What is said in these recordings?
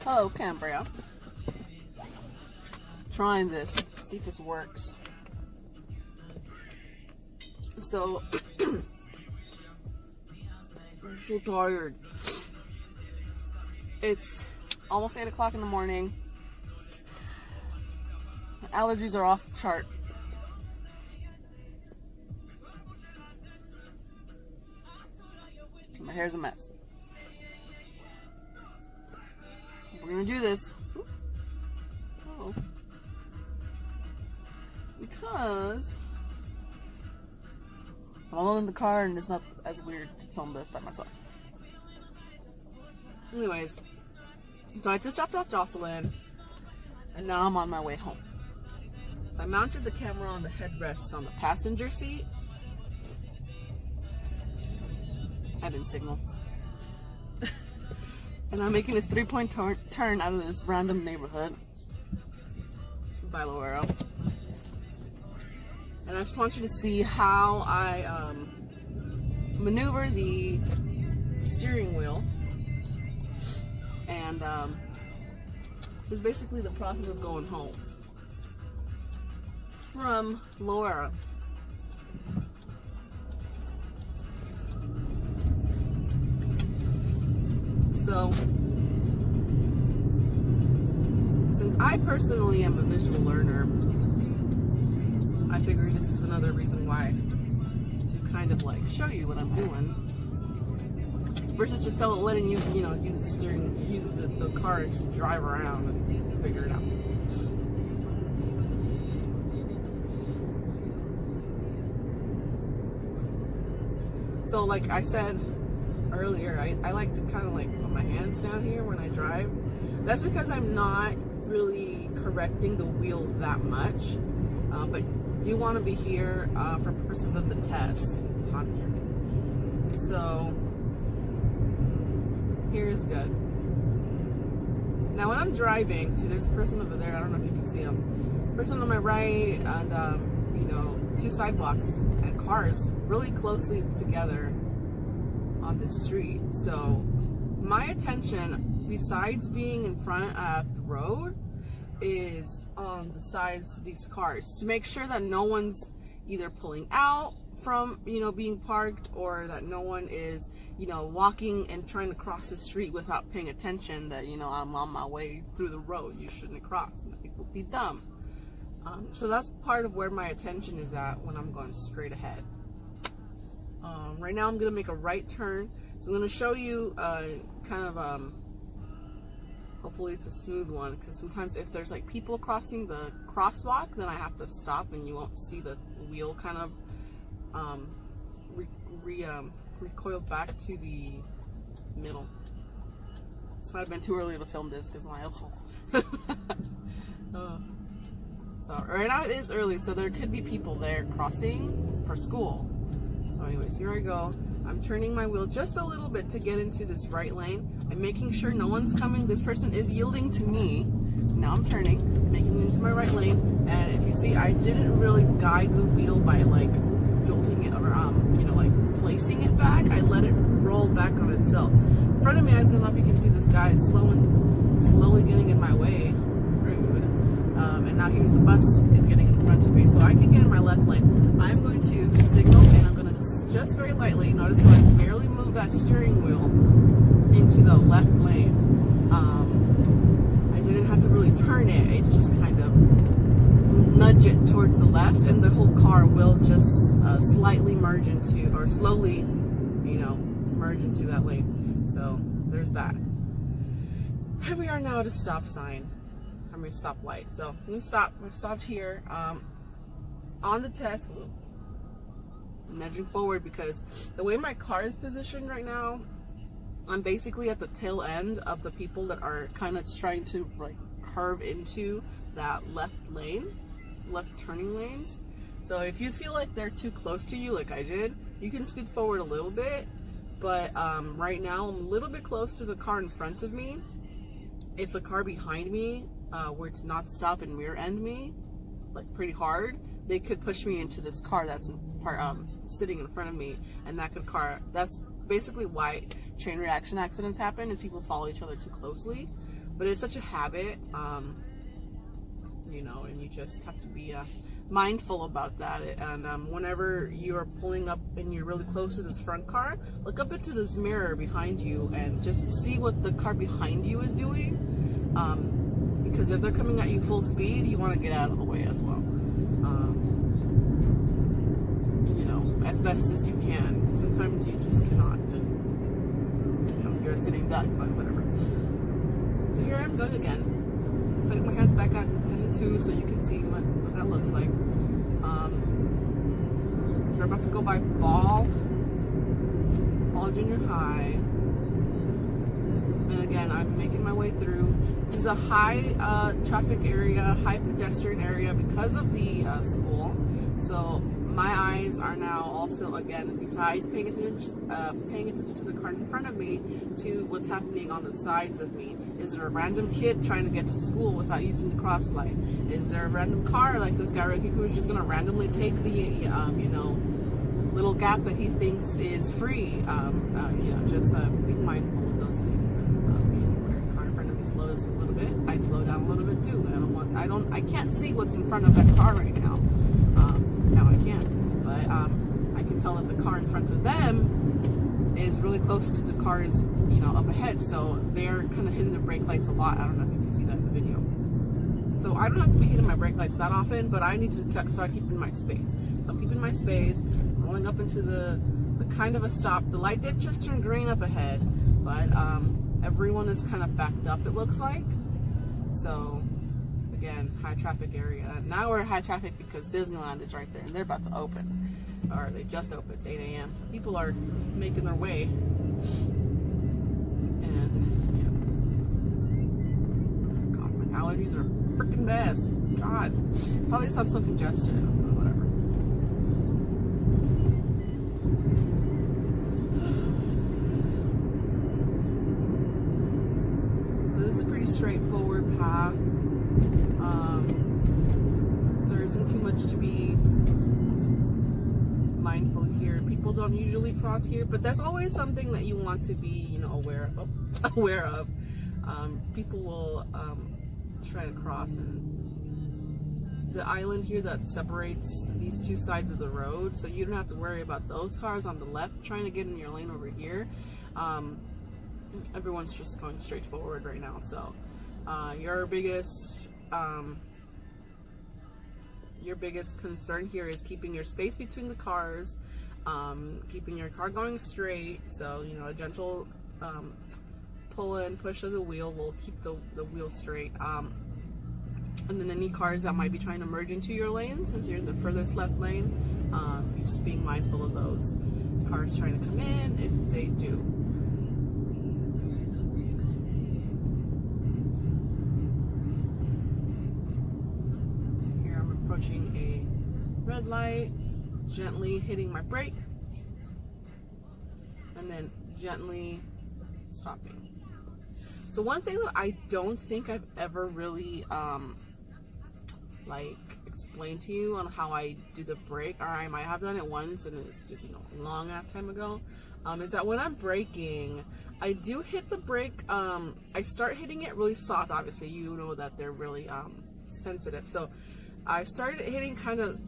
Hello, Cambria. Trying this, see if this works. So, I'm so tired. It's almost 8 o'clock in the morning. My allergies are off the chart. My hair's a mess. We're gonna do this. Oh. Because I'm alone in the car and it's not as weird to film this by myself. Anyways, so I just dropped off Jocelyn and now I'm on my way home. So I mounted the camera on the headrest on the passenger seat. I didn't signal. And I'm making a 3-point turn out of this random neighborhood by Loera. And I just want you to see how I maneuver the steering wheel and just basically the process of going home from Loera. So, since I personally am a visual learner, I figured this is another reason why to kind of like show you what I'm doing versus just letting you, use the steering, use the car and just drive around and figure it out. So like I said earlier, I like to kind of like put my hands down here when I drive. That's because I'm not really correcting the wheel that much, but you want to be here for purposes of the test. It's hot here. So here's good. Now when I'm driving, see there's a person over there, I don't know if you can see him. Person on my right and two sidewalks and cars really closely together on this street. So my attention, besides being in front of the road, is on the sides of these cars to make sure that no one's either pulling out from being parked, or that no one is walking and trying to cross the street without paying attention that I'm on my way through the road. You shouldn't cross. It would be dumb. So that's part of where my attention is at when I'm going straight ahead. Right now I'm going to make a right turn. So I'm going to show you kind of, hopefully it's a smooth one, because sometimes if there's like people crossing the crosswalk, then I have to stop and you won't see the wheel kind of recoiled back to the middle. This might have been too early to film this because my so right now it is early, so there could be people there crossing for school. So anyways, here I go. I'm turning my wheel just a little bit to get into this right lane. I'm making sure no one's coming. This person is yielding to me. Now I'm turning, making it into my right lane. And if you see, I didn't really guide the wheel by like jolting it or like placing it back. I let it roll back on itself. In front of me, I don't know if you can see this guy slowly getting in my way. And now here's the bus getting in front of me. So I can get in my left lane. I'm going to signal and I'm going to just very lightly, notice how I barely move that steering wheel into the left lane. I didn't have to really turn it. I just kind of nudge it towards the left, and the whole car will just slightly merge into, or slowly, merge into that lane. So there's that. Here we are now at a stop sign. I'm going to stop light. So I'm going to stop. We've stopped here. On the test, I'm nudging forward because the way my car is positioned right now, I'm basically at the tail end of the people that are kind of trying to like curve into that left turning lanes. So if you feel like they're too close to you, like I did, you can scoot forward a little bit. But right now I'm a little bit close to the car in front of me. If the car behind me were to not stop and rear end me, like pretty hard, they could push me into this car that's sitting in front of me, and that's basically why chain reaction accidents happen, is people follow each other too closely. but it's such a habit, you know, and you just have to be mindful about that. And whenever you're pulling up and you're really close to this front car, look up into this mirror behind you and just see what the car behind you is doing, because if they're coming at you full speed, you want to get out of the way as well, you know, as best as you can. Sometimes you just cannot, and, you know, you're a sitting duck, but whatever. So here I'm going again, putting my hands back at 10 and 2 so you can see what that looks like. We're about to go by Ball Junior High, and again I'm making my way through. This is a high traffic area, high pedestrian area because of the school. So my eyes are now also, again, besides paying attention to the car in front of me, to what's happening on the sides of me. Is there a random kid trying to get to school without using the cross light? Is there a random car like this guy right here who's just going to randomly take the, you know, little gap that he thinks is free? You know, just being mindful of those things. And where the car in front of me slows a little bit, I slow down a little bit too. I can't see what's in front of that car right now. Now I can, but I can tell that the car in front of them is really close to the cars, you know, up ahead. So they're kind of hitting the brake lights a lot. I don't know if you can see that in the video. So I don't have to be hitting my brake lights that often, but I need to start keeping my space. So I'm keeping my space, rolling up into the kind of a stop. The light did just turn green up ahead, but everyone is kind of backed up, it looks like. So again, high traffic area. Now we're high traffic because Disneyland is right there and they're about to open, or they just opened. It's 8 a.m. So people are making their way, and yeah. God, my allergies are freaking best. God, probably sounds so congested. Whatever. This is a pretty straightforward path. There isn't too much to be mindful here. People don't usually cross here, but that's always something that you want to be, you know, aware of. People will try to cross, and the island here that separates these two sides of the road, so you don't have to worry about those cars on the left trying to get in your lane over here. Everyone's just going straight forward right now. So your biggest concern here is keeping your space between the cars, keeping your car going straight. So, you know, a gentle pull and push of the wheel will keep the wheel straight. And then any cars that might be trying to merge into your lane, since you're in the furthest left lane, you're just being mindful of those cars trying to come in if they do. Approaching a red light, gently hitting my brake, and then gently stopping. So one thing that I don't think I've ever really like explained to you on how I do the brake, or I might have done it once and it's just, you know, a long ass time ago, is that when I'm braking, I do hit the brake. I start hitting it really soft. Obviously, you know that they're really sensitive, so I started hitting kind of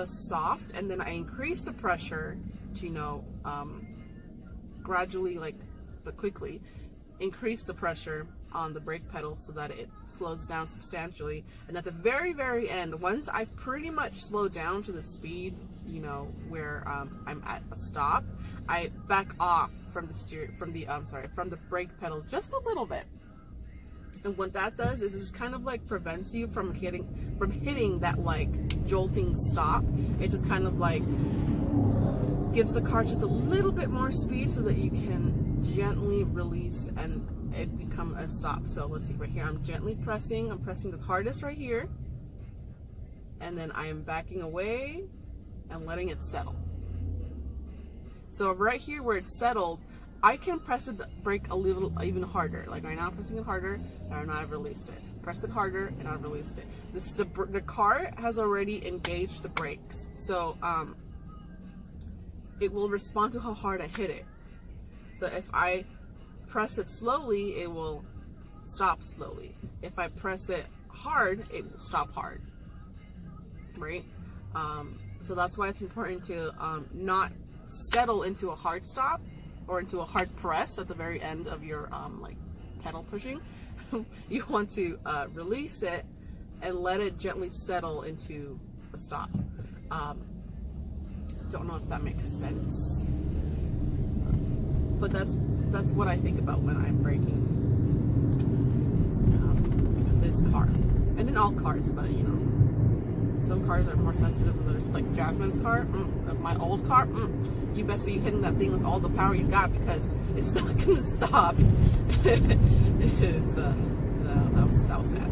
soft, and then I increased the pressure to, you know, gradually, like, but quickly increase the pressure on the brake pedal so that it slows down substantially. And at the very, very end, once I've pretty much slowed down to the speed, you know, where I'm at a stop, I back off from the brake pedal just a little bit. And what that does is it kind of like prevents you from hitting that like jolting stop. It just kind of like gives the car just a little bit more speed so that you can gently release and it become a stop. So let's see right here, I'm pressing the hardest right here, and then I am backing away and letting it settle. So right here where it's settled, I can press the brake a little even harder. Like right now I'm pressing it harder, and now I've released it. Pressed it harder and I've released it. This is the car has already engaged the brakes, so it will respond to how hard I hit it. So if I press it slowly, it will stop slowly. If I press it hard, it will stop hard, right? So that's why it's important to not settle into a hard stop or into a hard press at the very end of your like pedal pushing. You want to release it and let it gently settle into a stop. Don't know if that makes sense, but that's what I think about when I'm braking this car, and in all cars, but you know, some cars are more sensitive than others. Like Jasmine's car, my old car, you best be hitting that thing with all the power you got, because it's not gonna stop. That was sad.